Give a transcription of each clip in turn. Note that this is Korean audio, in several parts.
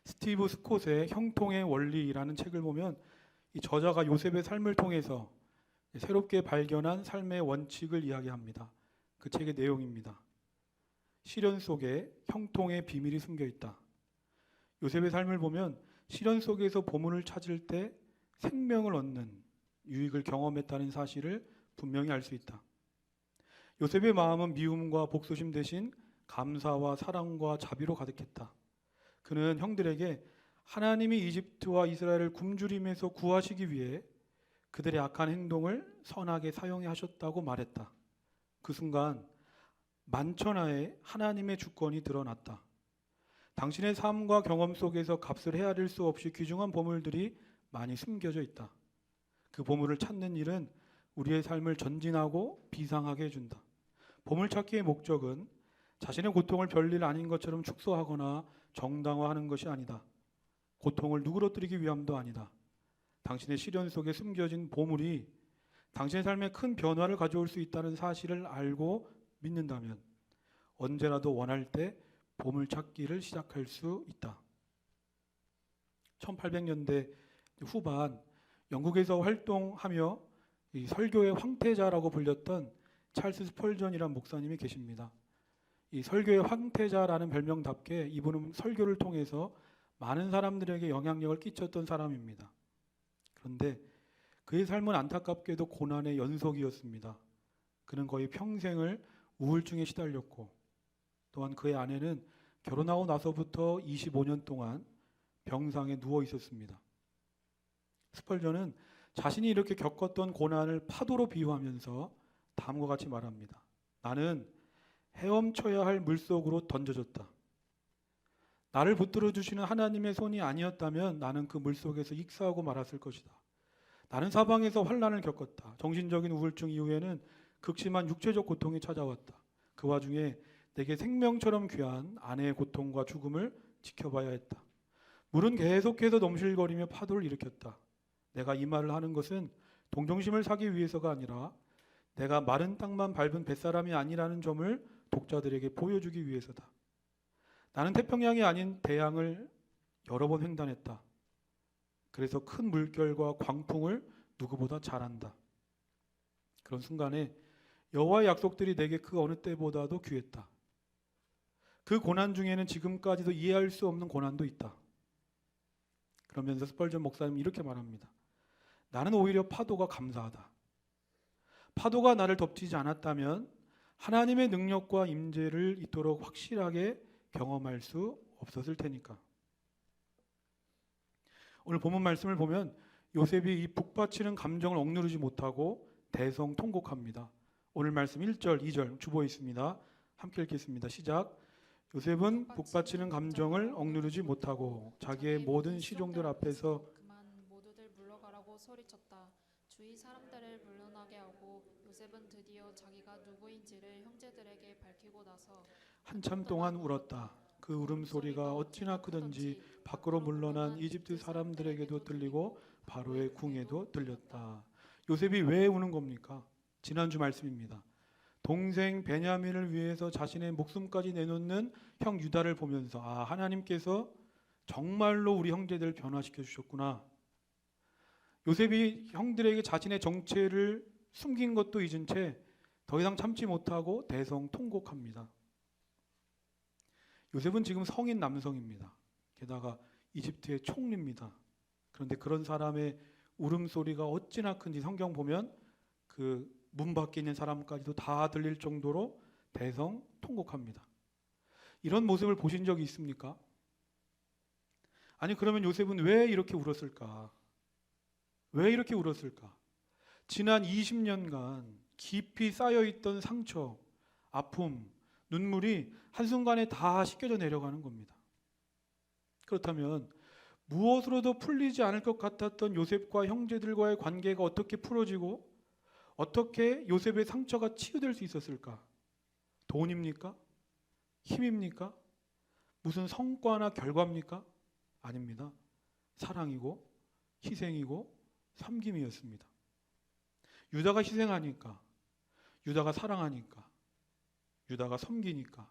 스티브 스콧의 형통의 원리라는 책을 보면 이 저자가 요셉의 삶을 통해서 새롭게 발견한 삶의 원칙을 이야기합니다. 그 책의 내용입니다. 시련 속에 형통의 비밀이 숨겨 있다. 요셉의 삶을 보면 시련 속에서 보물을 찾을 때 생명을 얻는 유익을 경험했다는 사실을 분명히 알 수 있다. 요셉의 마음은 미움과 복수심 대신 감사와 사랑과 자비로 가득했다. 그는 형들에게 하나님이 이집트와 이스라엘을 굶주림에서 구하시기 위해 그들의 악한 행동을 선하게 사용해 하셨다고 말했다. 그 순간 만천하에 하나님의 주권이 드러났다. 당신의 삶과 경험 속에서 값을 헤아릴 수 없이 귀중한 보물들이 많이 숨겨져 있다. 그 보물을 찾는 일은 우리의 삶을 전진하고 비상하게 해준다. 보물찾기의 목적은 자신의 고통을 별일 아닌 것처럼 축소하거나 정당화하는 것이 아니다. 고통을 누그러뜨리기 위함도 아니다. 당신의 시련 속에 숨겨진 보물이 당신의 삶에 큰 변화를 가져올 수 있다는 사실을 알고 믿는다면 언제라도 원할 때 보물찾기를 시작할 수 있다. 1800년대 후반 영국에서 활동하며 이 설교의 황태자라고 불렸던 찰스 스펄전이라는 목사님이 계십니다. 이 설교의 황태자라는 별명답게 이분은 설교를 통해서 많은 사람들에게 영향력을 끼쳤던 사람입니다. 그런데 그의 삶은 안타깝게도 고난의 연속이었습니다. 그는 거의 평생을 우울증에 시달렸고 또한 그의 아내는 결혼하고 나서부터 25년 동안 병상에 누워 있었습니다. 스펄전은 자신이 이렇게 겪었던 고난을 파도로 비유하면서 다음과 같이 말합니다. 나는 헤엄쳐야 할 물속으로 던져졌다. 나를 붙들어 주시는 하나님의 손이 아니었다면 나는 그 물속에서 익사하고 말았을 것이다. 나는 사방에서 환난을 겪었다. 정신적인 우울증 이후에는 극심한 육체적 고통이 찾아왔다. 그 와중에 내게 생명처럼 귀한 아내의 고통과 죽음을 지켜봐야 했다. 물은 계속해서 넘실거리며 파도를 일으켰다. 내가 이 말을 하는 것은 동정심을 사기 위해서가 아니라 내가 마른 땅만 밟은 뱃사람이 아니라는 점을 독자들에게 보여주기 위해서다. 나는 태평양이 아닌 대양을 여러 번 횡단했다. 그래서 큰 물결과 광풍을 누구보다 잘 안다. 그런 순간에 여호와의 약속들이 내게 그 어느 때보다도 귀했다. 그 고난 중에는 지금까지도 이해할 수 없는 고난도 있다. 그러면서 스펄전 목사님이 이렇게 말합니다. 나는 오히려 파도가 감사하다. 파도가 나를 덮치지 않았다면 하나님의 능력과 임재를 이토록 확실하게 경험할 수 없었을 테니까. 오늘 본문 말씀을 보면 요셉이 이 북받치는 감정을 억누르지 못하고 대성통곡합니다. 오늘 말씀 1절, 2절 주보에 있습니다. 함께 읽겠습니다. 시작. 요셉은 북받치는 감정을 억누르지 못하고 자기의 모든 시종들 앞에서 그만 모두들 물러가라고 소리쳤다. 주위 사람들을 물러나게 하고 요셉은 드디어 자기가 누구인지를 형제들에게 밝히고 나서 한참 동안 울었다. 그 울음소리가 어찌나 크든지 밖으로 물러난 이집트 사람들에게도 들리고 바로의 궁에도 들렸다. 요셉이 왜 우는 겁니까? 지난주 말씀입니다. 동생 베냐민을 위해서 자신의 목숨까지 내놓는 형 유다를 보면서 하나님께서 정말로 우리 형제들을 변화시켜 주셨구나. 요셉이 형들에게 자신의 정체를 숨긴 것도 잊은 채 더 이상 참지 못하고 대성통곡합니다. 요셉은 지금 성인 남성입니다. 게다가 이집트의 총리입니다. 그런데 그런 사람의 울음소리가 어찌나 큰지 성경 보면 그 문 밖에 있는 사람까지도 다 들릴 정도로 대성통곡합니다. 이런 모습을 보신 적이 있습니까? 아니 그러면 요셉은 왜 이렇게 울었을까? 왜 이렇게 울었을까? 지난 20년간 깊이 쌓여있던 상처, 아픔, 눈물이 한순간에 다 씻겨져 내려가는 겁니다. 그렇다면 무엇으로도 풀리지 않을 것 같았던 요셉과 형제들과의 관계가 어떻게 풀어지고 어떻게 요셉의 상처가 치유될 수 있었을까? 돈입니까? 힘입니까? 무슨 성과나 결과입니까? 아닙니다. 사랑이고 희생이고 섬김이었습니다. 유다가 희생하니까, 유다가 사랑하니까, 유다가 섬기니까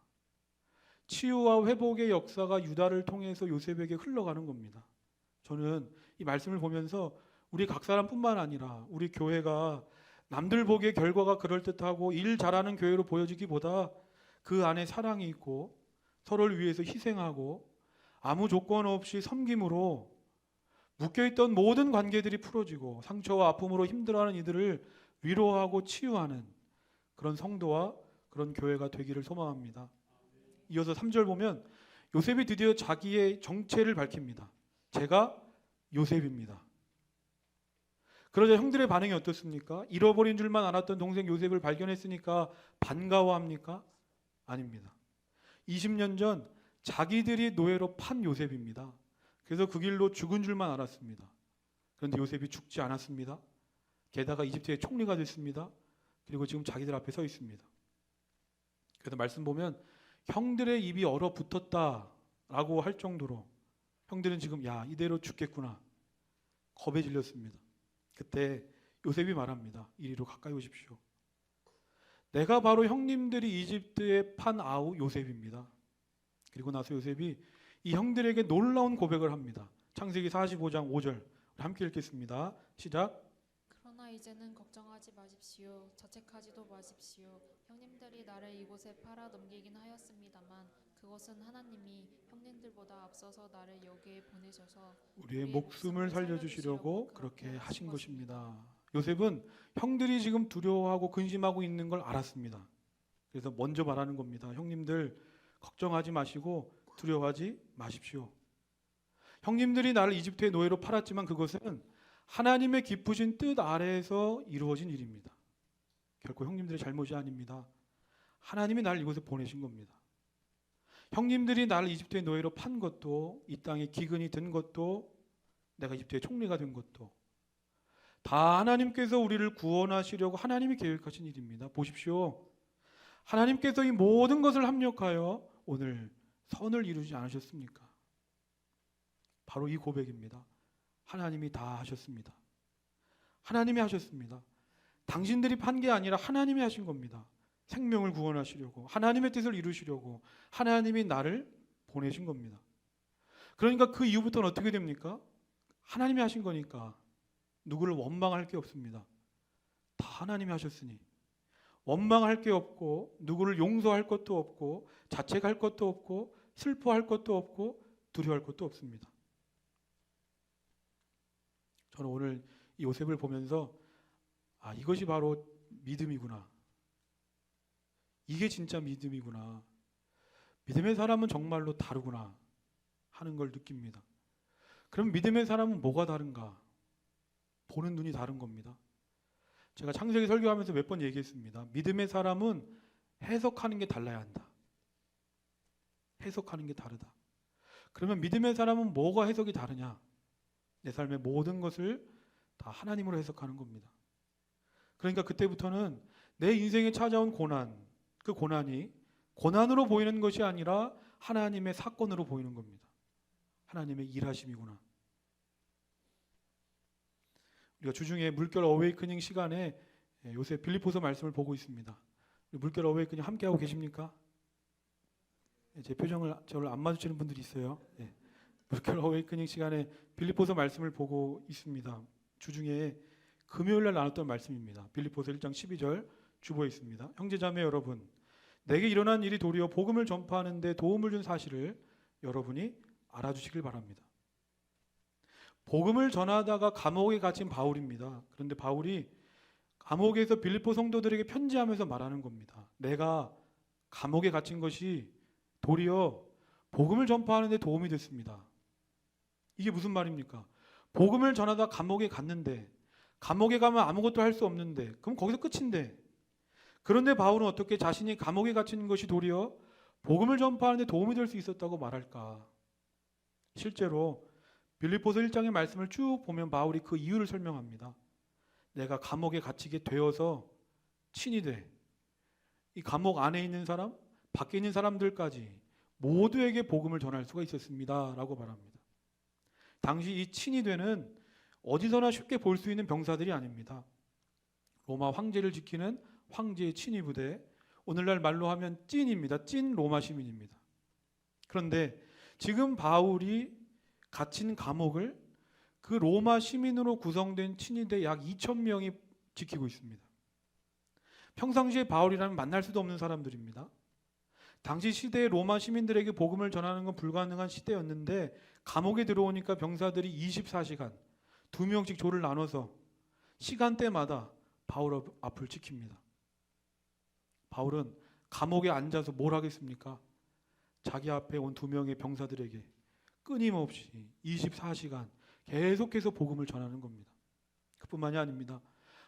치유와 회복의 역사가 유다를 통해서 요셉에게 흘러가는 겁니다. 저는 이 말씀을 보면서 우리 각 사람뿐만 아니라 우리 교회가 남들 보기에 결과가 그럴듯하고 일 잘하는 교회로 보여지기보다 그 안에 사랑이 있고 서로를 위해서 희생하고 아무 조건 없이 섬김으로 묶여있던 모든 관계들이 풀어지고 상처와 아픔으로 힘들어하는 이들을 위로하고 치유하는 그런 성도와 그런 교회가 되기를 소망합니다. 이어서 3절 보면 요셉이 드디어 자기의 정체를 밝힙니다. 제가 요셉입니다. 그러자 형들의 반응이 어떻습니까? 잃어버린 줄만 알았던 동생 요셉을 발견했으니까 반가워합니까? 아닙니다. 20년 전 자기들이 노예로 판 요셉입니다. 그래서 그 길로 죽은 줄만 알았습니다. 그런데 요셉이 죽지 않았습니다. 게다가 이집트의 총리가 됐습니다. 그리고 지금 자기들 앞에 서 있습니다. 그래서 말씀 보면 형들의 입이 얼어붙었다라고 할 정도로 형들은 지금 야 이대로 죽겠구나 겁에 질렸습니다. 그때 요셉이 말합니다. 이리로 가까이 오십시오. 내가 바로 형님들이 이집트에 판 아우 요셉입니다. 그리고 나서 요셉이 이 형들에게 놀라운 고백을 합니다. 창세기 45장 5절 함께 읽겠습니다. 시작. 그러나 이제는 걱정하지 마십시오. 자책하지도 마십시오. 형님들이 나를 이곳에 팔아 넘기긴 하였습니다만 그것은 하나님이 형님들보다 앞서서 나를 여기에 보내셔서 우리의 목숨을 살려주시려고 그렇게 하신 것입니다. 요셉은 형들이 지금 두려워하고 근심하고 있는 걸 알았습니다. 그래서 먼저 말하는 겁니다. 형님들 걱정하지 마시고 두려워하지 마십시오. 형님들이 나를 이집트의 노예로 팔았지만 그것은 하나님의 깊으신 뜻 아래에서 이루어진 일입니다. 결코 형님들의 잘못이 아닙니다. 하나님이 나를 이곳에 보내신 겁니다. 형님들이 나를 이집트의 노예로 판 것도 이 땅에 기근이 든 것도 내가 이집트의 총리가 된 것도 다 하나님께서 우리를 구원하시려고 하나님이 계획하신 일입니다. 보십시오. 하나님께서 이 모든 것을 합력하여 오늘 선을 이루지 않으셨습니까? 바로 이 고백입니다. 하나님이 다 하셨습니다. 하나님이 하셨습니다. 당신들이 판 게 아니라 하나님이 하신 겁니다. 생명을 구원하시려고 하나님의 뜻을 이루시려고 하나님이 나를 보내신 겁니다. 그러니까 그 이후부터는 어떻게 됩니까? 하나님이 하신 거니까 누구를 원망할 게 없습니다. 다 하나님이 하셨으니 원망할 게 없고 누구를 용서할 것도 없고 자책할 것도 없고 슬퍼할 것도 없고 두려워할 것도 없습니다. 저는 오늘 이 요셉을 보면서 이것이 바로 믿음이구나. 이게 진짜 믿음이구나. 믿음의 사람은 정말로 다르구나 하는 걸 느낍니다. 그럼 믿음의 사람은 뭐가 다른가? 보는 눈이 다른 겁니다. 제가 창세기 설교하면서 몇 번 얘기했습니다. 믿음의 사람은 해석하는 게 달라야 한다. 해석하는 게 다르다. 그러면 믿음의 사람은 뭐가 해석이 다르냐? 내 삶의 모든 것을 다 하나님으로 해석하는 겁니다. 그러니까 그때부터는 내 인생에 찾아온 고난, 그 고난이 고난으로 보이는 것이 아니라 하나님의 사건으로 보이는 겁니다. 하나님의 일하심이구나. 우리가 주중에 물결 어웨이크닝 시간에 요새 빌립보서 말씀을 보고 있습니다. 물결 어웨이크닝 함께 하고 계십니까? 제 표정을 저를 안 마주치는 분들이 있어요. 물결 어웨이크닝 시간에 빌립보서 말씀을 보고 있습니다. 주중에 금요일 날 나눴던 말씀입니다. 빌립보서 1장 12절 주보에 있습니다. 형제자매 여러분, 내게 일어난 일이 도리어 복음을 전파하는 데 도움을 준 사실을 여러분이 알아주시길 바랍니다. 복음을 전하다가 감옥에 갇힌 바울입니다. 그런데 바울이 감옥에서 빌립보 성도들에게 편지하면서 말하는 겁니다. 내가 감옥에 갇힌 것이 도리어 복음을 전파하는 데 도움이 됐습니다. 이게 무슨 말입니까? 복음을 전하다 감옥에 갔는데 감옥에 가면 아무것도 할 수 없는데 그럼 거기서 끝인데 그런데 바울은 어떻게 자신이 감옥에 갇힌 것이 도리어 복음을 전파하는 데 도움이 될 수 있었다고 말할까? 실제로 빌립보서 1장의 말씀을 쭉 보면 바울이 그 이유를 설명합니다. 내가 감옥에 갇히게 되어서 친이 돼. 이 감옥 안에 있는 사람, 밖에 있는 사람들까지 모두에게 복음을 전할 수가 있었습니다. 라고 말합니다. 당시 이 친이 되는 어디서나 쉽게 볼 수 있는 병사들이 아닙니다. 로마 황제를 지키는 황제의 친위 부대, 오늘날 말로 하면 찐입니다. 찐 로마 시민입니다. 그런데 지금 바울이 갇힌 감옥을 그 로마 시민으로 구성된 친위대 약 2,000명이 지키고 있습니다. 평상시에 바울이라면 만날 수도 없는 사람들입니다. 당시 시대의 로마 시민들에게 복음을 전하는 건 불가능한 시대였는데 감옥에 들어오니까 병사들이 24시간 2명씩 조를 나눠서 시간대마다 바울 앞을 지킵니다. 바울은 감옥에 앉아서 뭘 하겠습니까? 자기 앞에 온 2명의 병사들에게 끊임없이 24시간 계속해서 복음을 전하는 겁니다. 그뿐만이 아닙니다.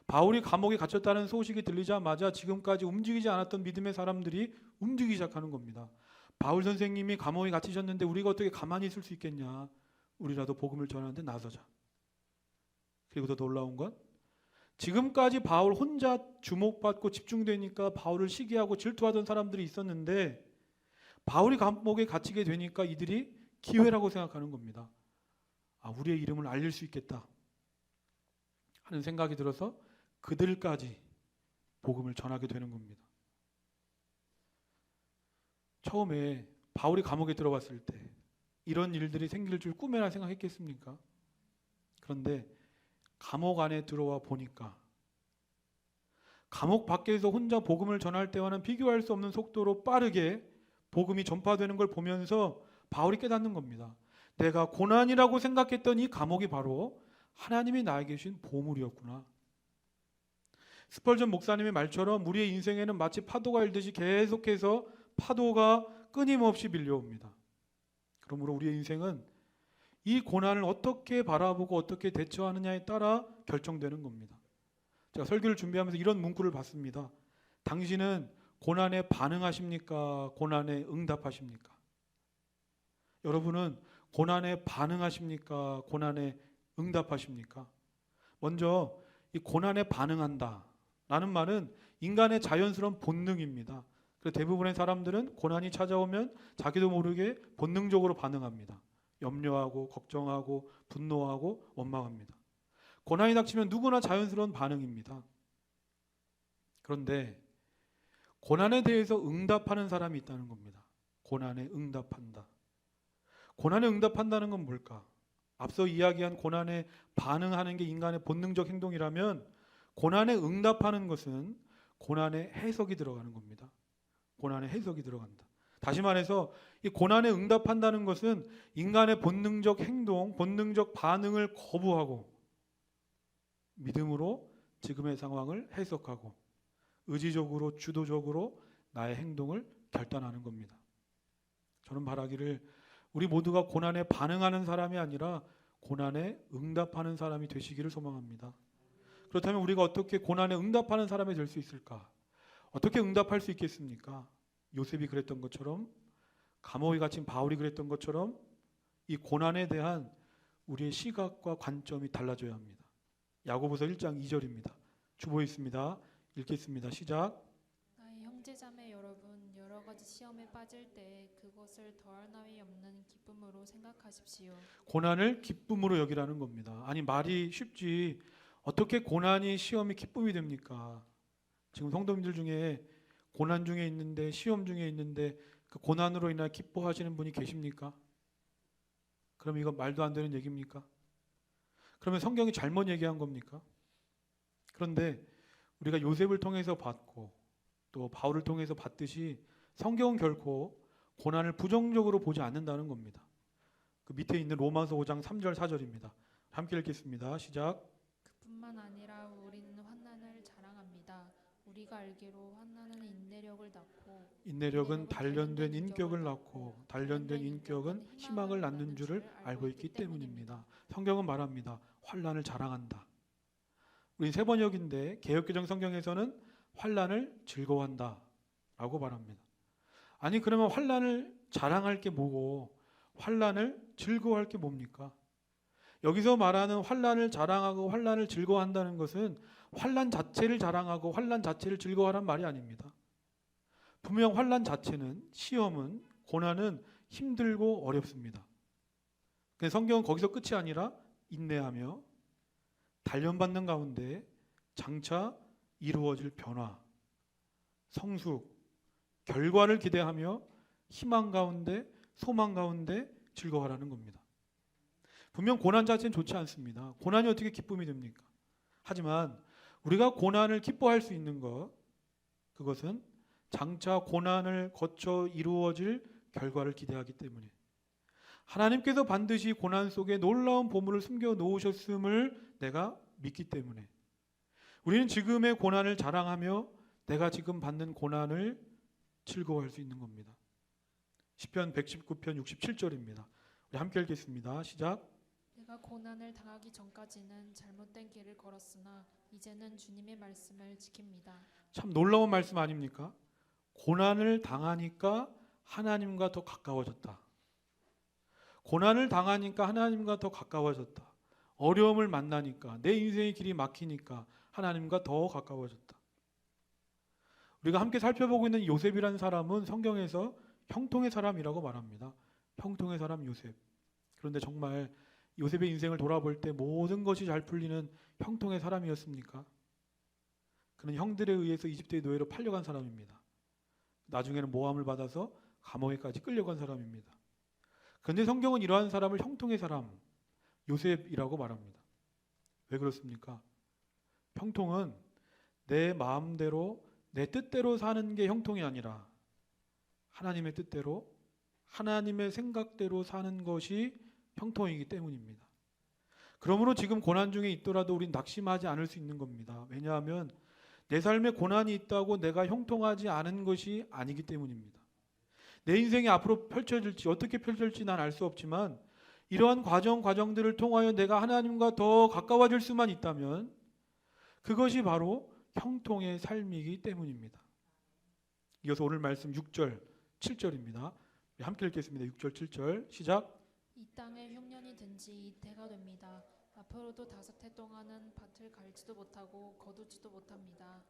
바울이 감옥에 갇혔다는 소식이 들리자마자 지금까지 움직이지 않았던 믿음의 사람들이 움직이기 시작하는 겁니다. 바울 선생님이 감옥에 갇히셨는데 우리가 어떻게 가만히 있을 수 있겠냐? 우리라도 복음을 전하는데 나서자. 그리고 더 놀라운 건 지금까지 바울 혼자 주목받고 집중되니까 바울을 시기하고 질투하던 사람들이 있었는데 바울이 감옥에 갇히게 되니까 이들이 기회라고 생각하는 겁니다. 아, 우리의 이름을 알릴 수 있겠다 하는 생각이 들어서 그들까지 복음을 전하게 되는 겁니다. 처음에 바울이 감옥에 들어갔을 때 이런 일들이 생길 줄 꿈에나 생각했겠습니까? 그런데 감옥 안에 들어와 보니까 감옥 밖에서 혼자 복음을 전할 때와는 비교할 수 없는 속도로 빠르게 복음이 전파되는 걸 보면서 바울이 깨닫는 겁니다. 내가 고난이라고 생각했던 이 감옥이 바로 하나님이 나에게 주신 보물이었구나. 스펄전 목사님의 말처럼 우리의 인생에는 마치 파도가 일듯이 계속해서 파도가 끊임없이 밀려옵니다. 그러므로 우리의 인생은 이 고난을 어떻게 바라보고 어떻게 대처하느냐에 따라 결정되는 겁니다. 제가 설교를 준비하면서 이런 문구를 봤습니다. 당신은 고난에 반응하십니까? 고난에 응답하십니까? 여러분은 고난에 반응하십니까? 고난에 응답하십니까? 먼저 이 고난에 반응한다 라는 말은 인간의 자연스러운 본능입니다. 그래서 대부분의 사람들은 고난이 찾아오면 자기도 모르게 본능적으로 반응합니다. 염려하고 걱정하고 분노하고 원망합니다. 고난이 닥치면 누구나 자연스러운 반응입니다. 그런데 고난에 대해서 응답하는 사람이 있다는 겁니다. 고난에 응답한다. 고난에 응답한다는 건 뭘까? 앞서 이야기한 고난에 반응하는 게 인간의 본능적 행동이라면 고난에 응답하는 것은 고난의 해석이 들어가는 겁니다. 고난의 해석이 들어간다. 다시 말해서 이 고난에 응답한다는 것은 인간의 본능적 행동, 본능적 반응을 거부하고 믿음으로 지금의 상황을 해석하고 의지적으로 주도적으로 나의 행동을 결단하는 겁니다. 저는 바라기를 우리 모두가 고난에 반응하는 사람이 아니라 고난에 응답하는 사람이 되시기를 소망합니다. 그렇다면 우리가 어떻게 고난에 응답하는 사람이 될 수 있을까? 어떻게 응답할 수 있겠습니까? 요셉이 그랬던 것처럼, 감옥에 갇힌 바울이 그랬던 것처럼 이 고난에 대한 우리의 시각과 관점이 달라져야 합니다. 야고보서 1장 2절입니다. 주보에 있습니다. 읽겠습니다. 시작. 나의 형제자매 여러분, 여러 가지 시험에 빠질 때 그것을 더할 나위 없는 기쁨으로 생각하십시오. 고난을 기쁨으로 여기라는 겁니다. 아니, 말이 쉽지 어떻게 고난이 시험이 기쁨이 됩니까? 지금 성도님들 중에 고난 중에 있는데, 시험 중에 있는데 그 고난으로 인해 기뻐하시는 분이 계십니까? 그럼 이거 말도 안 되는 얘기입니까? 그러면 성경이 잘못 얘기한 겁니까? 그런데 우리가 요셉을 통해서 받고 또 바울을 통해서 받듯이 성경은 결코 고난을 부정적으로 보지 않는다는 겁니다. 그 밑에 있는 로마서 5장 3절 4절입니다. 함께 읽겠습니다. 시작. 그뿐만 아니라 우리는 환난을 자랑합니다. 우리가 알기로 환난은 인내력을 낳고 인내력은 단련된 인격을 낳고 단련된 인격은 희망을 낳는 줄을 알고 있기 때문입니다. 성경은 말합니다. 환난을 자랑한다. 우린 세번역인데 개역개정 성경에서는 환난을 즐거워한다 라고 말합니다. 아니, 그러면 환난을 자랑할 게 뭐고 환난을 즐거워할 게 뭡니까? 여기서 말하는 환난을 자랑하고 환난을 즐거워한다는 것은 환난 자체를 자랑하고 환난 자체를 즐거워하란 말이 아닙니다. 분명 환난 자체는, 시험은, 고난은 힘들고 어렵습니다. 근데 성경은 거기서 끝이 아니라 인내하며 단련받는 가운데 장차 이루어질 변화, 성숙, 결과를 기대하며 희망 가운데 소망 가운데 즐거워하라는 겁니다. 분명 고난 자체는 좋지 않습니다. 고난이 어떻게 기쁨이 됩니까? 하지만 우리가 고난을 기뻐할 수 있는 것, 그것은 장차 고난을 거쳐 이루어질 결과를 기대하기 때문에, 하나님께서 반드시 고난 속에 놀라운 보물을 숨겨 놓으셨음을 내가 믿기 때문에, 우리는 지금의 고난을 자랑하며 내가 지금 받는 고난을 즐거워할 수 있는 겁니다. 시편 119편 67절입니다. 우리 함께 읽겠습니다. 시작. 내가 고난을 당하기 전까지는 잘못된 길을 걸었으나 이제는 주님의 말씀을 지킵니다. 참 놀라운 말씀 아닙니까? 고난을 당하니까 하나님과 더 가까워졌다. 고난을 당하니까 하나님과 더 가까워졌다. 어려움을 만나니까, 내 인생의 길이 막히니까 하나님과 더 가까워졌다. 우리가 함께 살펴보고 있는 요셉이라는 사람은 성경에서 형통의 사람이라고 말합니다. 형통의 사람 요셉. 그런데 정말 요셉의 인생을 돌아볼 때 모든 것이 잘 풀리는 형통의 사람이었습니까? 그는 형들에 의해서 이집트의 노예로 팔려간 사람입니다. 나중에는 모함을 받아서 감옥에까지 끌려간 사람입니다. 그런데 성경은 이러한 사람을 형통의 사람, 요셉이라고 말합니다. 왜 그렇습니까? 형통은 내 마음대로, 내 뜻대로 사는 게 형통이 아니라 하나님의 뜻대로, 하나님의 생각대로 사는 것이 형통이기 때문입니다. 그러므로 지금 고난 중에 있더라도 우린 낙심하지 않을 수 있는 겁니다. 왜냐하면 내 삶에 고난이 있다고 내가 형통하지 않은 것이 아니기 때문입니다. 내 인생이 앞으로 펼쳐질지, 어떻게 펼쳐질지 난 알 수 없지만 이러한 과정들을 통하여 내가 하나님과 더 가까워질 수만 있다면 그것이 바로 형통의 삶이기 때문입니다. 이어서 오늘 말씀 6절, 7절입니다. 함께 읽겠습니다. 6절, 7절 시작. 이 땅에 흉년이 든지 이태가 됩니다. 앞으로도 5해 동안은 밭을 갈지도 못하고 거두지도 못합니다.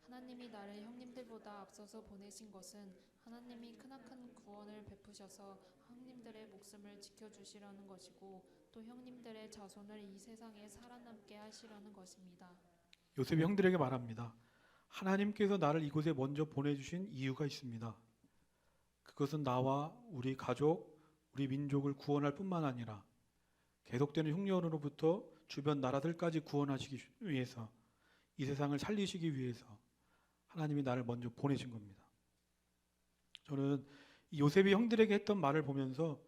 하나님이 나를 형님들보다 앞서서 보내신 것은 하나님이 크나큰 구원을 베푸셔서 형님들의 목숨을 지켜주시려는 것이고 또 형님들의 자손을 이 세상에 살아남게 하시려는 것입니다. 요셉이 형들에게 말합니다. 하나님께서 나를 이곳에 먼저 보내주신 이유가 있습니다. 그것은 나와 우리 가족, 우리 민족을 구원할 뿐만 아니라 계속되는 흉년으로부터 주변 나라들까지 구원하시기 위해서, 이 세상을 살리시기 위해서 하나님이 나를 먼저 보내신 겁니다. 저는 이 요셉이 형들에게 했던 말을 보면서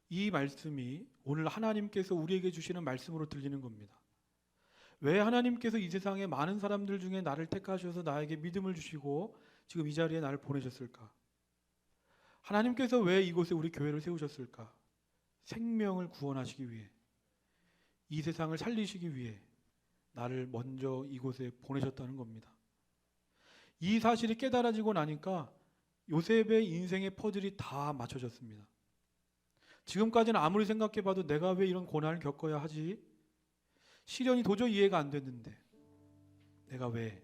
이 말씀이 오늘 하나님께서 우리에게 주시는 말씀으로 들리는 겁니다. 왜 하나님께서 이 세상에 많은 사람들 중에 나를 택하셔서 나에게 믿음을 주시고 지금 이 자리에 나를 보내셨을까? 하나님께서 왜 이곳에 우리 교회를 세우셨을까? 생명을 구원하시기 위해, 이 세상을 살리시기 위해 나를 먼저 이곳에 보내셨다는 겁니다. 이 사실이 깨달아지고 나니까 요셉의 인생의 퍼즐이 다 맞춰졌습니다. 지금까지는 아무리 생각해봐도 내가 왜 이런 고난을 겪어야 하지? 시련이 도저히 이해가 안 됐는데 내가 왜,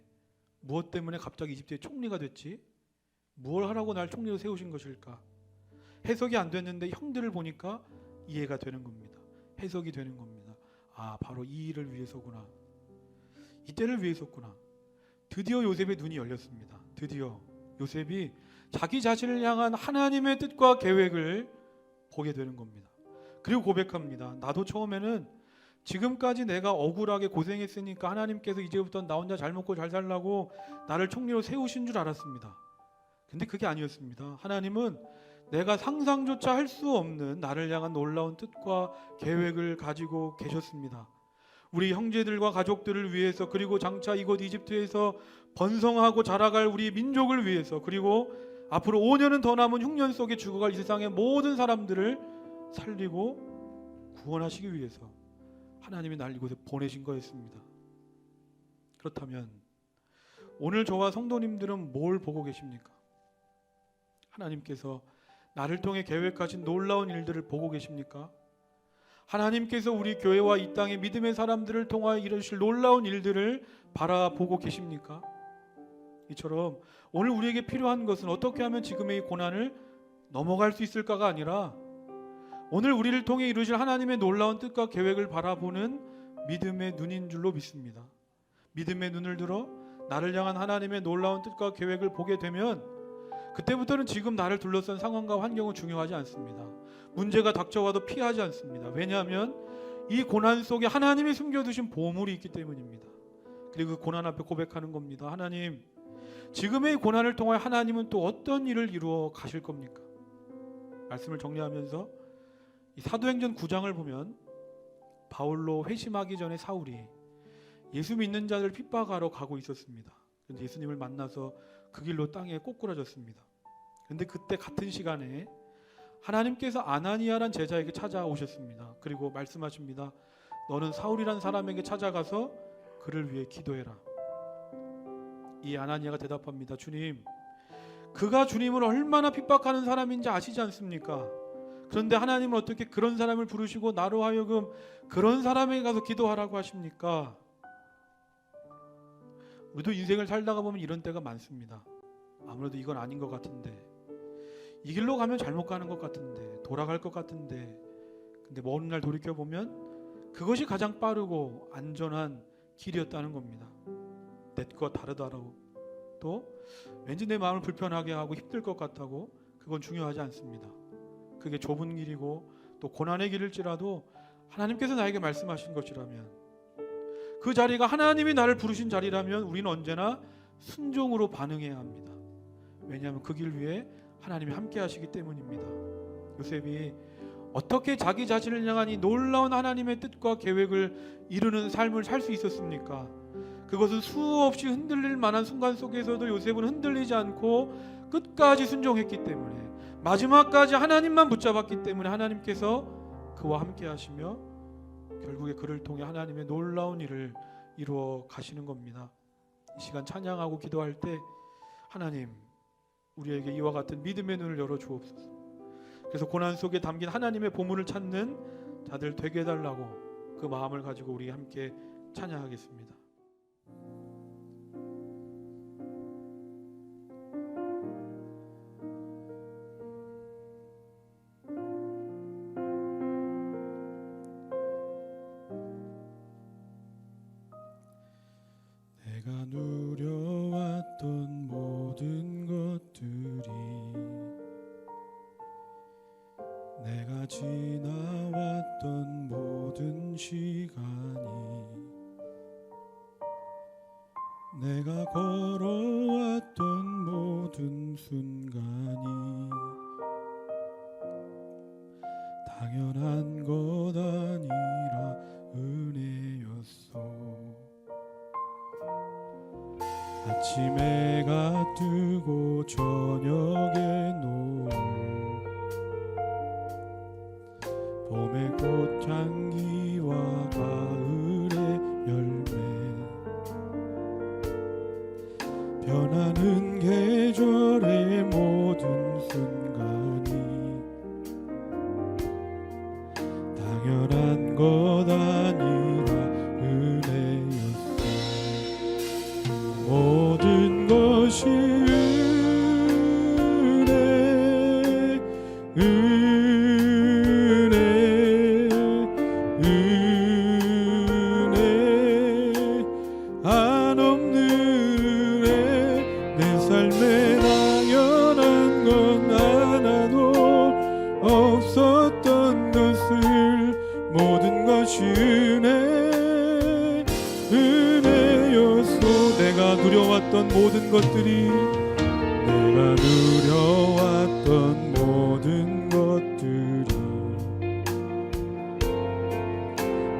무엇 때문에 갑자기 이집트의 총리가 됐지? 무엇을 하라고 날 총리로 세우신 것일까? 해석이 안 됐는데 형들을 보니까 이해가 되는 겁니다. 해석이 되는 겁니다. 아, 바로 이 일을 위해서구나. 이때를 위해서구나. 드디어 요셉의 눈이 열렸습니다. 드디어 요셉이 자기 자신을 향한 하나님의 뜻과 계획을 보게 되는 겁니다. 그리고 고백합니다. 나도 처음에는 지금까지 내가 억울하게 고생했으니까 하나님께서 이제부터 나 혼자 잘 먹고 잘 살라고 나를 총리로 세우신 줄 알았습니다. 근데 그게 아니었습니다. 하나님은 내가 상상조차 할 수 없는 나를 향한 놀라운 뜻과 계획을 가지고 계셨습니다. 우리 형제들과 가족들을 위해서, 그리고 장차 이곳 이집트에서 번성하고 자라갈 우리 민족을 위해서, 그리고 앞으로 5년은 더 남은 흉년 속에 죽어갈 이 세상의 모든 사람들을 살리고 구원하시기 위해서 하나님이 날 이곳에 보내신 거였습니다. 그렇다면 오늘 저와 성도님들은 뭘 보고 계십니까? 하나님께서 나를 통해 계획하신 놀라운 일들을 보고 계십니까? 하나님께서 우리 교회와 이 땅의 믿음의 사람들을 통하여 이루실 놀라운 일들을 바라보고 계십니까? 이처럼 오늘 우리에게 필요한 것은 어떻게 하면 지금의 이 고난을 넘어갈 수 있을까가 아니라 오늘 우리를 통해 이루실 하나님의 놀라운 뜻과 계획을 바라보는 믿음의 눈인 줄로 믿습니다. 믿음의 눈을 들어 나를 향한 하나님의 놀라운 뜻과 계획을 보게 되면 그때부터는 지금 나를 둘러싼 상황과 환경은 중요하지 않습니다. 문제가 닥쳐와도 피하지 않습니다. 왜냐하면 이 고난 속에 하나님이 숨겨두신 보물이 있기 때문입니다. 그리고 그 고난 앞에 고백하는 겁니다. 하나님, 지금의 고난을 통하여 하나님은 또 어떤 일을 이루어 가실 겁니까? 말씀을 정리하면서 이 사도행전 9장을 보면 바울로 회심하기 전에 사울이 예수 믿는 자들 핍박하러 가고 있었습니다. 그런데 예수님을 만나서 그 길로 땅에 꼬꾸라졌습니다. 그런데 그때 같은 시간에 하나님께서 아나니아란 제자에게 찾아오셨습니다. 그리고 말씀하십니다. 너는 사울이란 사람에게 찾아가서 그를 위해 기도해라. 이 아나니아가 대답합니다. 주님, 그가 주님을 얼마나 핍박하는 사람인지 아시지 않습니까? 그런데 하나님은 어떻게 그런 사람을 부르시고 나로 하여금 그런 사람에게 가서 기도하라고 하십니까? 우리도 인생을 살다가 보면 이런 때가 많습니다. 아무래도 이건 아닌 것 같은데, 이 길로 가면 잘못 가는 것 같은데, 돌아갈 것 같은데, 근데 먼 날 돌이켜보면 그것이 가장 빠르고 안전한 길이었다는 겁니다. 내 것과 다르다고, 또 왠지 내 마음을 불편하게 하고 힘들 것 같다고, 그건 중요하지 않습니다. 그게 좁은 길이고 또 고난의 길일지라도 하나님께서 나에게 말씀하신 것이라면, 그 자리가 하나님이 나를 부르신 자리라면 우리는 언제나 순종으로 반응해야 합니다. 왜냐하면 그 길 위에 하나님이 함께 하시기 때문입니다. 요셉이 어떻게 자기 자신을 향한 이 놀라운 하나님의 뜻과 계획을 이루는 삶을 살 수 있었습니까? 그것은 수없이 흔들릴 만한 순간 속에서도 요셉은 흔들리지 않고 끝까지 순종했기 때문에, 마지막까지 하나님만 붙잡았기 때문에 하나님께서 그와 함께 하시며 결국에 그를 통해 하나님의 놀라운 일을 이루어 가시는 겁니다. 이 시간 찬양하고 기도할 때 하나님, 우리에게 이와 같은 믿음의 눈을 열어 주옵소서. 그래서 고난 속에 담긴 하나님의 보물을 찾는 자들 되게 해달라고 그 마음을 가지고 우리 함께 찬양하겠습니다. 내가 누려왔던 모든 것들이, 내가 지나왔던 모든 시간이, 내가 걸어왔던 모든 순간이 당연한 것 아니라 은혜였어. 아침에 해가 뜨고 저녁에 노을, 봄의 꽃향기와 가을의 열매, 변하는 계절의 모든 순간이 당연한 것 아니라 은혜였어. 모든 것이 은혜, 은혜, 은혜, 한없는 은혜. 내 삶에 당연한 건 하나도 없었던 것을, 모든 것이 은혜, 은혜였소. 내가 누려왔던 모든 것들이, 내가 누려왔던 모든 것들이,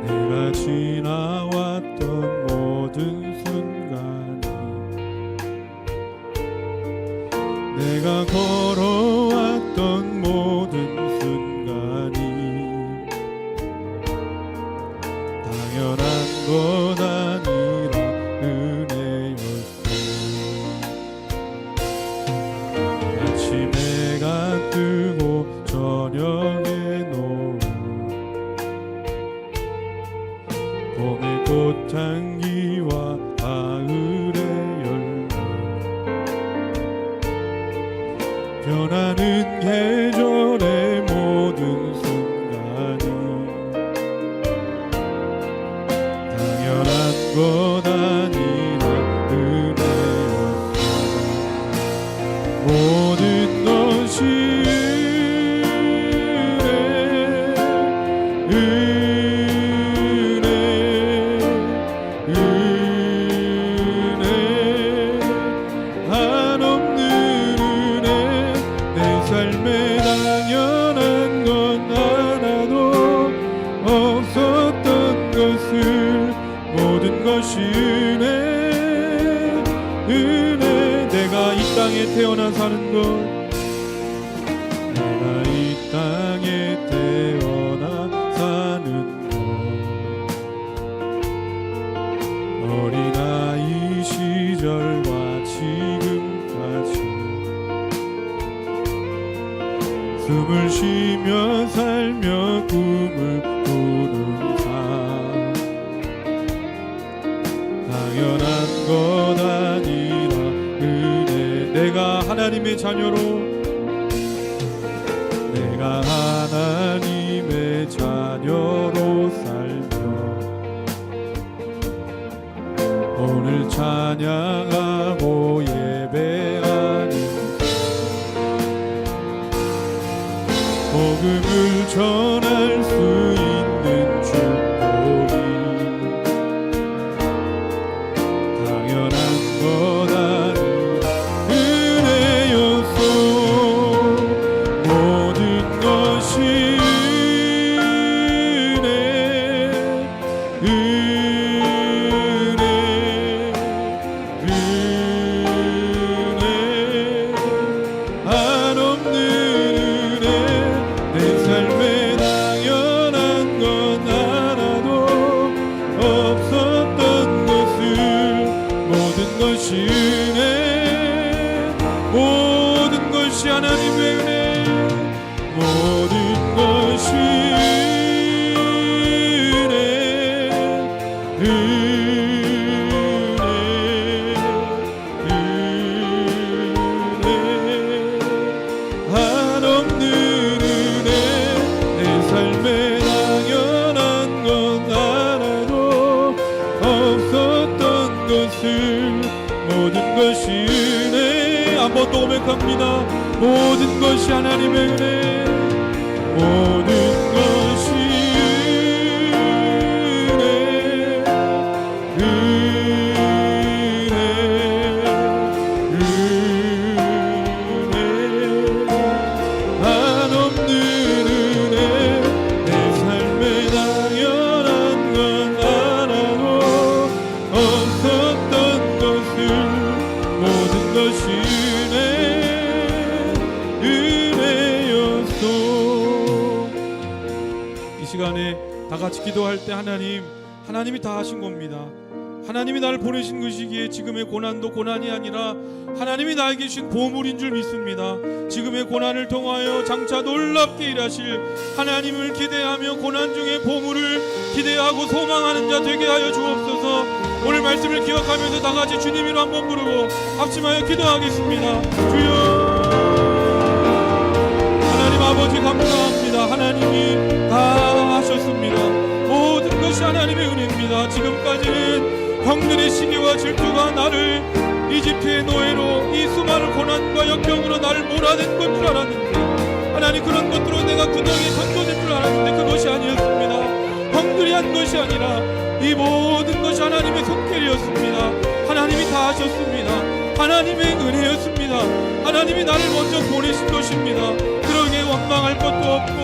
내가 지나왔던 모든 순간이, 내가 걸어왔던 모든 순간이 당연한 것 아니라 은혜였어. 아침 해가 뜨고 저녁에 노을, 봄의 꽃향기와 가을의 열매, 변하는 계절의 모든 순간이 당연한 것 아니라 은혜였어. 모든 것을 모든 것이 은혜 내가 이 땅에 태어나 사는 것 내가 이 땅에 태어나 사는 것 어린아이 시절과 지금까지 숨을 쉬며 살며 꿈을 꾸는 삶 당연한 것 아니라 은혜 내가 하나님의 자녀로 내가 하나님의 자녀로 살며 오늘 찬양하고 예배하는 복음을 전할 수 있는 축복이 당연한 것 아니라 은혜였소 모든 것이 은혜 한없는 은혜 내 삶에 당연한 건 하나도 없었던 것을 모든 것이 은혜 모든 것이 하나님의 은혜 모든 것이 은혜 한없는 은혜 내 삶에 당연한 건 하나도 없었던 것을 모든 것이 은혜 한번 또 고백합니다 모든 것이 하나님의 은혜 모든 것이 한없는 은혜 내 삶에 당연한 건 하나도 없었던 것을 모든 것이 은혜였소 이 시간에 다 같이 기도할 때 하나님이 다 하신 겁니다. 하나님이 나를 보내신 것이기에 지금의 고난도 고난이 아니라 하나님이 나에게 주신 보물인 줄 믿습니다. 지금의 고난을 통하여 장차 놀랍게 일하실 하나님을 기대하며 고난 중에 보물을 기대하고 소망하는 자 되게 하여 주옵소서. 오늘 말씀을 기억하면서 다 같이 주님 이름 한번 부르고 합심하여 기도하겠습니다. 주여 하나님 아버지 감사합니다. 하나님이 다 하셨습니다. 모든 것이 하나님의 은혜입니다. 지금까지는 형들의 시기와 질투가 나를 이집트의 노예로 이 수많은 고난과 역경으로 나를 몰아낸 것 줄 알았는데 하나님 그런 것들로 내가 구덩이에 던져진 줄 알았는데 그것이 아니었습니다. 형들이 한 것이 아니라 이 모든 것이 하나님의 손길이었습니다. 하나님이 다 하셨습니다. 하나님의 은혜였습니다. 하나님이 나를 먼저 보내신 것입니다. 그러기에 원망할 것도 없고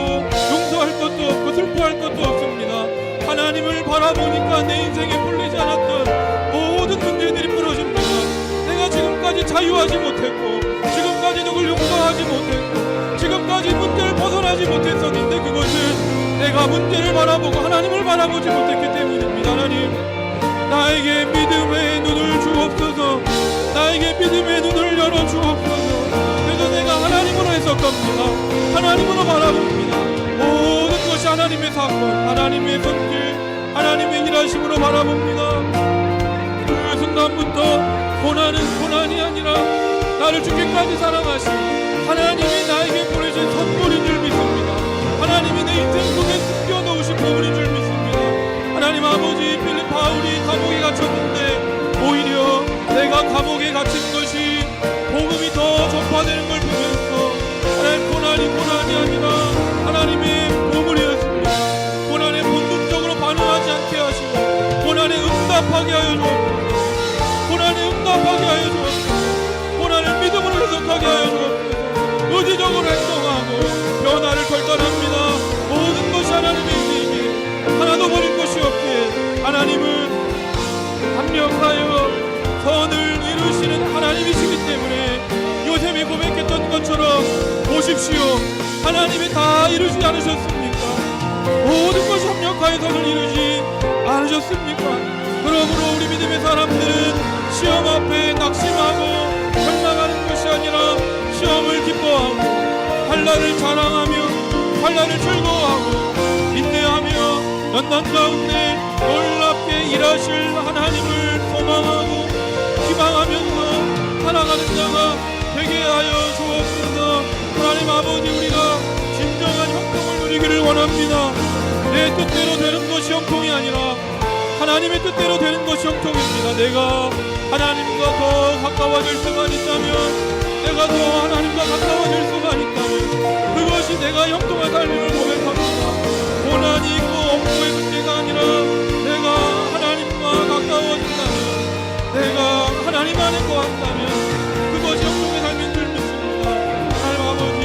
용서할 것도 없고 슬퍼할 것도 없습니다. 하나님을 바라보니까 내 인생에 풀리지 않았던 모든 문제들이 풀어집니다. 내가 지금까지 자유하지 못했고 지금까지 누굴 용서하지 못했고 지금까지 문제를 벗어나지 못했었는데 그것은 내가 문제를 바라보고 하나님을 바라보지 못했기 때문입니다. 하나님 나에게 믿음의 눈을 주옵소서. 나에게 믿음의 눈을 열어주옵소서. 그래서 내가 하나님으로 해석합니다. 하나님으로 바라봅니다. 모든 것이 하나님의 사건, 하나님의 손길, 하나님의 일하심으로 바라봅니다. 그 순간부터 고난은 고난이 아니라 나를 죽기까지 사랑하신 하나님이 나에게 보내신 선물인 줄 믿습니다. 하나님이 내 인생 속에 숨겨놓으신 보물인 줄 믿습니다. 하나님 아버지 빌립 바울이 감옥에 갇혔는데 오히려 내가 감옥에 갇힌 것이 복음이 더 전파되는 걸 보면서 하나님 고난이 아니라 하나님의 보물이었습니다. 고난에 본능적으로 반응하지 않게 하시고 고난에 응답하게 하여 주옵소서. 고난에 응답하게 하여 주옵소서. 고난을 믿음으로 해석하게 하여 주옵소서. 의지적으로 행동하고 변화를 결단합니다. 모든 것이 하나님의 은혜이기에 하나도 버릴 것이 없기에 협력하여 선을 이루시는 하나님이시기 때문에 요셉이 고백했던 것처럼 보십시오. 하나님이 다 이루지 않으셨습니까? 모든 것이 협력하여 선을 이루지 않으셨습니까? 그러므로 우리 믿음의 사람들은 시험 앞에 낙심하고 절망하는 것이 아니라 시험을 기뻐하고 환난을 자랑하며 환난을 즐거워하고 인내하며 연단 가운데 놀랍게 일하실 하나님을 소망하고 희망하면서 살아가는 자가 되게 하여 주옵소서. 하나님 아버지, 우리가 진정한 형통을 누리기를 원합니다. 내 뜻대로 되는 것이 형통이 아니라 하나님의 뜻대로 되는 것이 형통입니다. 내가 하나님과 더 가까워질 수만 있다면, 내가 더 하나님과 가까워질 수만 있다면 그것이 내가 형통한 삶임을 고백합니다. 고난이 있고 업고의 문제가 아니라 내가 하나님과 가까워진다면, 내가 하나님 안에 거한다면 그것이 형통의 삶인 줄 믿습니다. 하나님 아버지,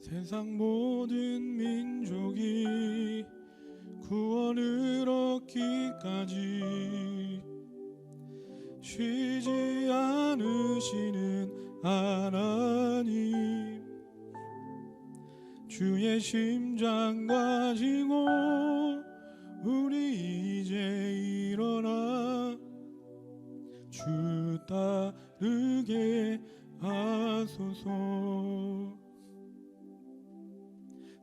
세상 모든 민족이 구원을 얻기까지 쉬지 않으시는 하나님, 주의 심장 가지고 우리 이제 일어나 주 따르게 하소서.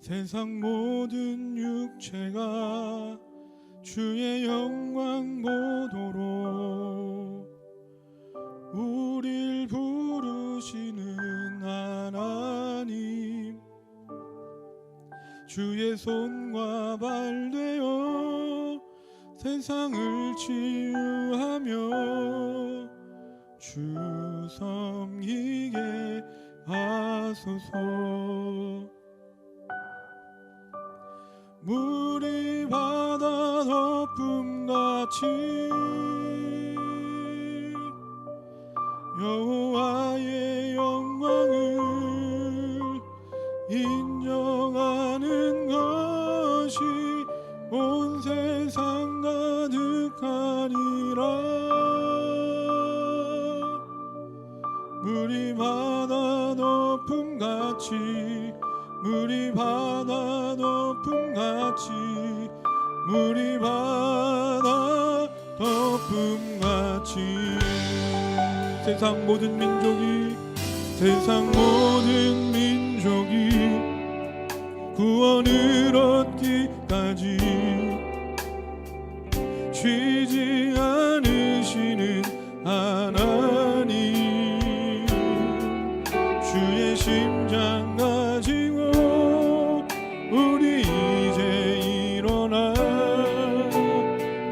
세상 모든 육체가 주의 영광 보도록 우릴 부르시는 하나님, 주의 손과 발 되어 세상을 치유하며 주 섬기게 하소서. 물이 바다 덮음같이 여호와의 영광을 인정하는 것이 온 세상 가득하니라. 물이 바다 덮음같이, 물이 바다 덮음같이, 물이 바다 덮음같이. 세상 모든 민족이, 세상 모든 민족이 구원을 얻기까지 쉬지 않으시는 하나님, 주의 심장 가지고 우리 이제 일어나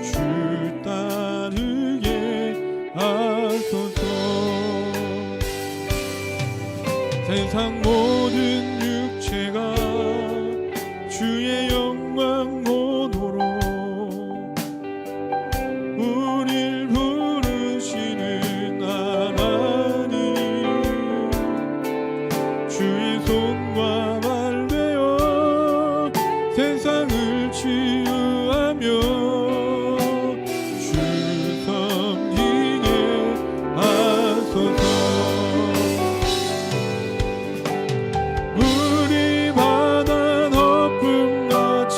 주 따르게 하소서. 세상 모든 육체가 주의 영광 보도록 우릴 부르시는 하나님, 주의 손과 발 되어 세상을 치유하며 주 섬기게 하소서. 물이 바다 덮음같이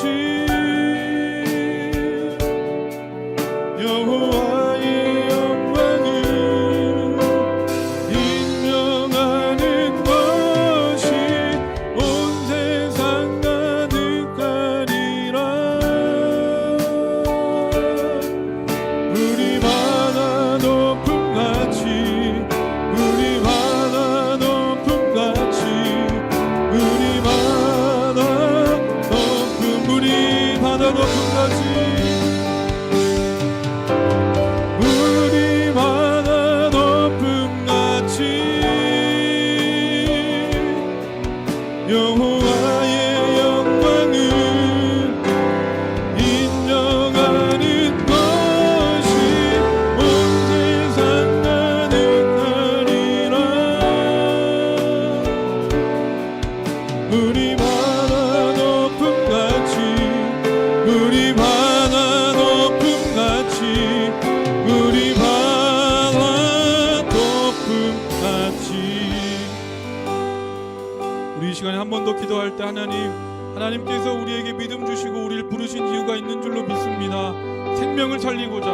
우리 이 시간에 한 번 더 기도할 때 하나님께서 우리에게 믿음 주시고 우리를 부르신 이유가 있는 줄로 믿습니다. 생명을 살리고자,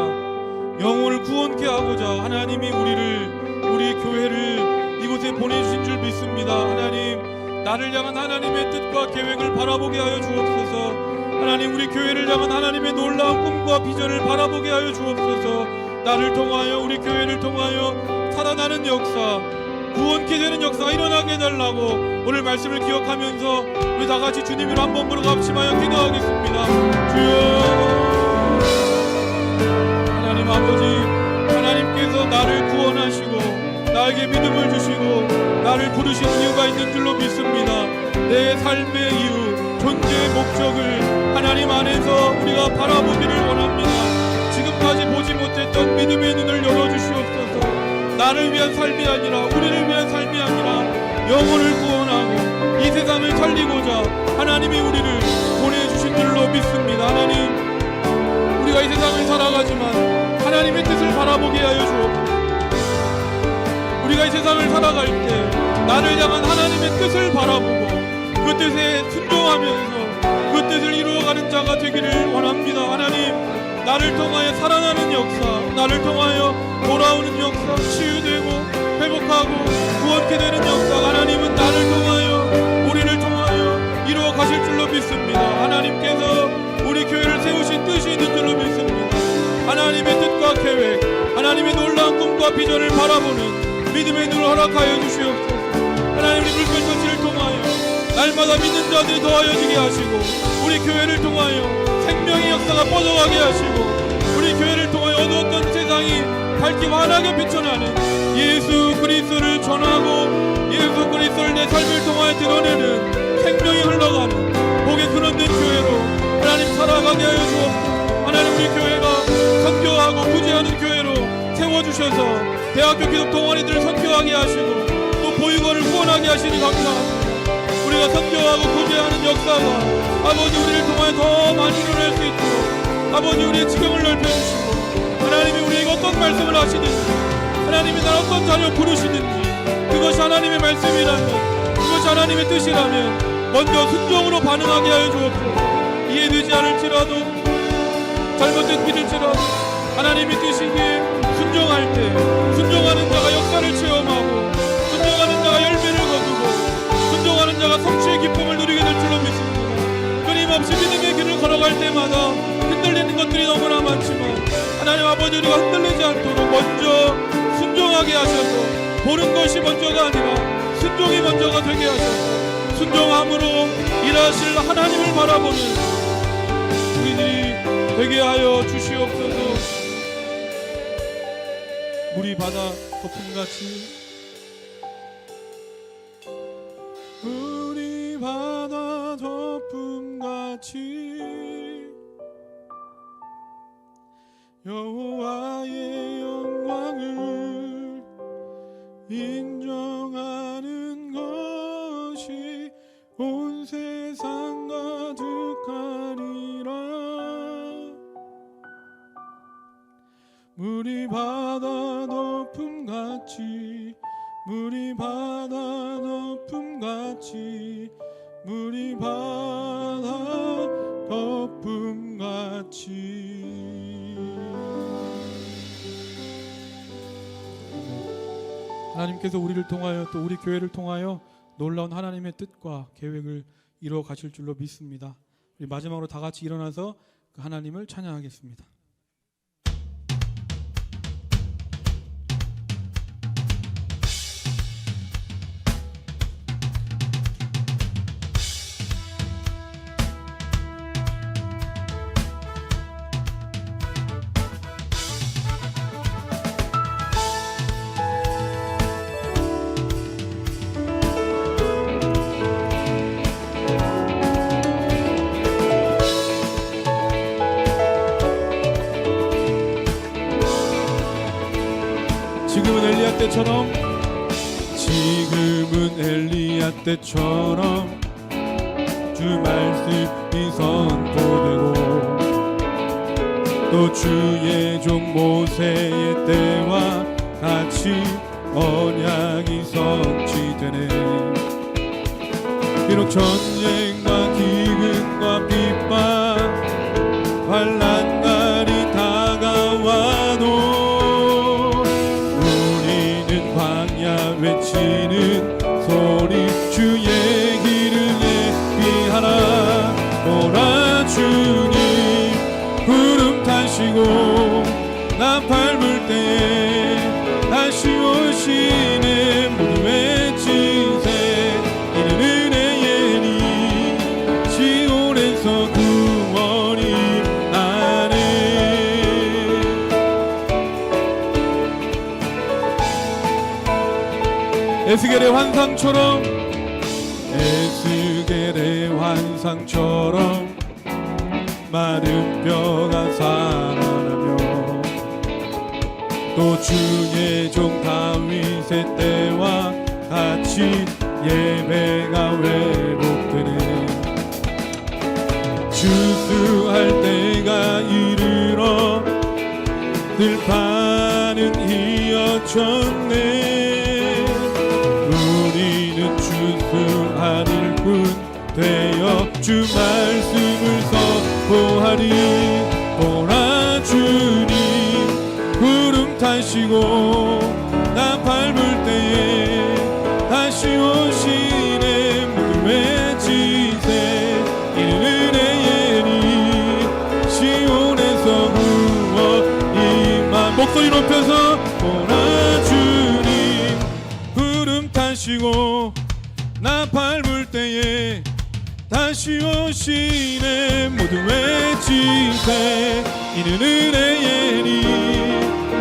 영혼을 구원케 하고자 하나님이 우리 교회를 이곳에 보내주신 줄 믿습니다. 하나님, 나를 향한 하나님의 뜻과 계획을 바라보게 하여 주옵소서. 하나님, 우리 교회를 향한 하나님의 놀라운 꿈과 비전을 바라보게 하여 주옵소서. 나를 통하여, 우리 교회를 통하여 살아나는 역사, 구원케 되는 역사가 일어나게 해달라고 오늘 말씀을 기억하면서 우리 다같이 주님을 한번 부르고 합심하여 기도하겠습니다. 주여, 하나님 아버지, 하나님께서 나를 구원하시고 나에게 믿음을 주시고 나를 부르신 이유가 있는 줄로 믿습니다. 내 삶의 이유, 존재의 목적을 하나님 안에서 우리가 바라보기를 원합니다. 지금까지 보지 못했던 믿음의 눈을 열어주시옵소서. 나를 위한 삶이 아니라, 우리를 위한 삶이 아니라 영혼을 구원하고 이 세상을 살리고자 하나님이 우리를 보내주신 줄로 믿습니다. 하나님, 우리가 이 세상을 살아가지만 하나님의 뜻을 바라보게 하여 주옵소서. 우리가 이 세상을 살아갈 때 나를 향한 하나님의 뜻을 바라보고 그 뜻에 순종하면서 그 뜻을 이루어가는 자가 되기를 원합니다. 하나님, 나를 통하여 살아나는 역사, 나를 통하여 돌아오는 역사, 치유되고 회복하고 구원케 되는 역사, 하나님은 나를 통하여, 우리를 통하여 이루어 가실 줄로 믿습니다. 하나님께서 우리 교회를 세우신 뜻이 있는 줄로 믿습니다. 하나님의 뜻과 계획, 하나님의 놀라운 꿈과 비전을 바라보는 믿음의 눈을 허락하여 주시옵소서. 하나님, 우리 물결터치를 통하여 날마다 믿는 자들이 더하여지게 하시고 우리 교회를 통하여 생명의 역사가 뻗어가게 하시고 우리 교회를 통하여 어두웠던 세상이 밝게 환하게 비춰나는 예수 그리스도를 전하고 예수 그리스도를 내 삶을 통하여 드러내는 생명이 흘러가는 복의 근원된 교회로 하나님 살아가게 하여 주옵소서. 하나님, 우리 교회가 선교하고 구제하는 교회로 세워주셔서 대학교 기독 동아리들을 선교하게 하시고 또 보육원을 후원하게 하시니 감사합니다. 우리가 선교하고 구제하는 역사가 아버지 우리를 통하여 더 많이 일어날 수 있도록 아버지 우리의 지경을 넓혀주시고 하나님이 우리에게 어떤 말씀을 하시든지 하나님이 날 어떤 자리로 부르시든지 그것이 하나님의 말씀이라면 그것이 하나님의 뜻이라면 먼저 순종으로 반응하게 하여 주옵소서. 이해되지 않을지라도 잘못된 길일지라도 하나님의 뜻이기에 순종할 때 순종하는 자가 역사를 체험하고 순종하는 자가 열매를 거두고 순종하는 자가 성취의 기쁨을 누리게 될 줄로 믿습니다. 끊임없이 믿음의 길을 걸어갈 때마다 흔들리는 것들이 너무나 많지만 하나님 아버지, 우리가 흔들리지 않도록 먼저 순종하게 하셔서 보는 것이 먼저가 아니라 순종이 먼저가 되게 하셔서 순종함으로 일하실 하나님을 바라보는 우리들이 되게 하여 주시옵소서. 물이 바다 거품같이, 물이 바다 거품같이 여호와의 영광을 인정하는 것이 온 세상 가득하리라. 물이 바다 높음같이, 물이 바다 높음같이, 물이 바다 거품같이. 하나님께서 우리를 통하여 또 우리 교회를 통하여 놀라운 하나님의 뜻과 계획을 이루어 가실 줄로 믿습니다. 우리 마지막으로 다 같이 일어나서 그 하나님을 찬양하겠습니다. 지금은 엘리야 때처럼 주 말씀이 선포되고 또 주의 종 모세의 때와 같이 언약이 성취되네. 비록 전쟁과 기근과 핍박 환난 날이 다가와도 우리는 광야 외치는 소리 주의 길을 예비하라. 오라 주님 구름 타시고 나 밟을 때에 다시 오시네. 모두 외치세 이는 은혜의 시온에서 구원이 나네. 에스겔의 환상처럼 에스겔의 환상처럼 마른 뼈가 살아나며 또 주의 종 다윗의 때와 같이 예배가 회복되네. 주수할 때가 이르러 들판은 휘어졌네. 우리는 주수할 일꾼 되어 주 말씀을 선포하리. 오라 주님 구름 타시고 나 밟을 때에 다시 오시네. 모두 외치세 이는 은혜의 시온에서 구원 임한. 목소리 높여서 오라 주님 구름 타시고 나 밟을 때에 다시 오시네. 모두 외치세 이는 은혜의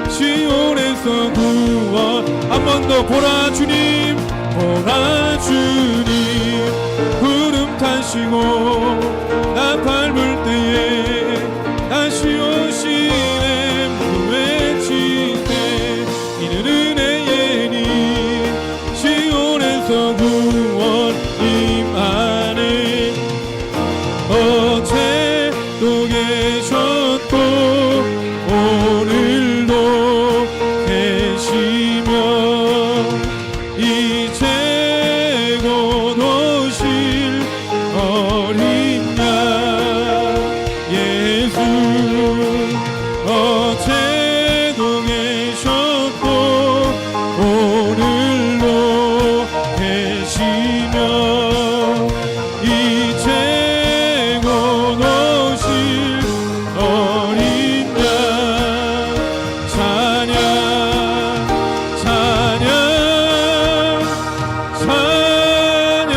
시온에서 구원. 한 번 더 보라 주님 보라 주님 구름 타시고 나 밟을 때에 다시 오시네. 모두 외치세 이는 은혜의 시온에서 구원 임하네. 어제도 계셨고 오늘도 계시며 이제 곧 오실 어린 양 예수. 어제도 계셨고 오늘도 계시며 이제 곧 오실 어린 양 찬양 찬양 찬양.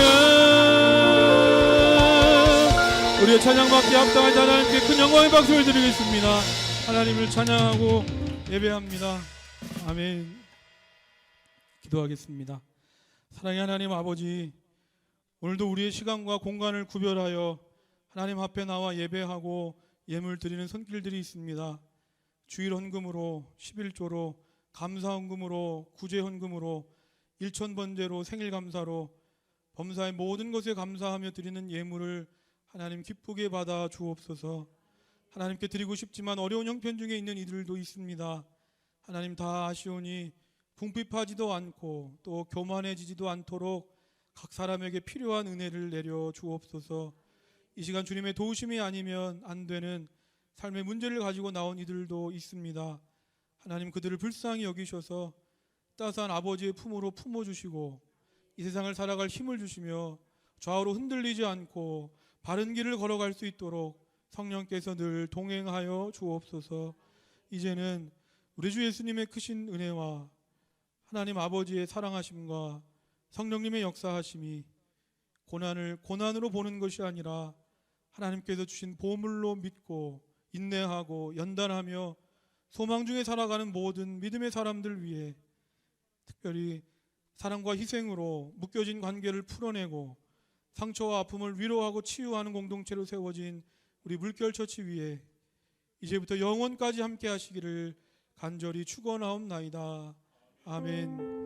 우리의 찬양받기에 합당한 하나님께 큰 영광의 박수를 드리겠습니다. 하나님을 찬양하고 예배합니다. 아멘. 기도하겠습니다. 사랑의 하나님 아버지, 오늘도 우리의 시간과 공간을 구별하여 하나님 앞에 나와 예배하고 예물 드리는 손길들이 있습니다. 주일 헌금으로, 11조로, 감사 헌금으로, 구제 헌금으로, 일천번제로, 생일 감사로 범사의 모든 것에 감사하며 드리는 예물을 하나님 기쁘게 받아 주옵소서. 하나님께 드리고 싶지만 어려운 형편 중에 있는 이들도 있습니다. 하나님 다 아시오니 궁핍하지도 않고 또 교만해지지도 않도록 각 사람에게 필요한 은혜를 내려 주옵소서. 이 시간 주님의 도우심이 아니면 안 되는 삶의 문제를 가지고 나온 이들도 있습니다. 하나님 그들을 불쌍히 여기셔서 따스한 아버지의 품으로 품어주시고 이 세상을 살아갈 힘을 주시며 좌우로 흔들리지 않고 바른 길을 걸어갈 수 있도록 성령께서 늘 동행하여 주옵소서. 이제는 우리 주 예수님의 크신 은혜와 하나님 아버지의 사랑하심과 성령님의 역사하심이 고난을 고난으로 보는 것이 아니라 하나님께서 주신 보물로 믿고 인내하고 연단하며 소망 중에 살아가는 모든 믿음의 사람들 위해 특별히 사랑과 희생으로 묶여진 관계를 풀어내고 상처와 아픔을 위로하고 치유하는 공동체로 세워진 우리 물결처치 위에 이제부터 영원까지 함께 하시기를 간절히 축원하옵나이다. 아멘.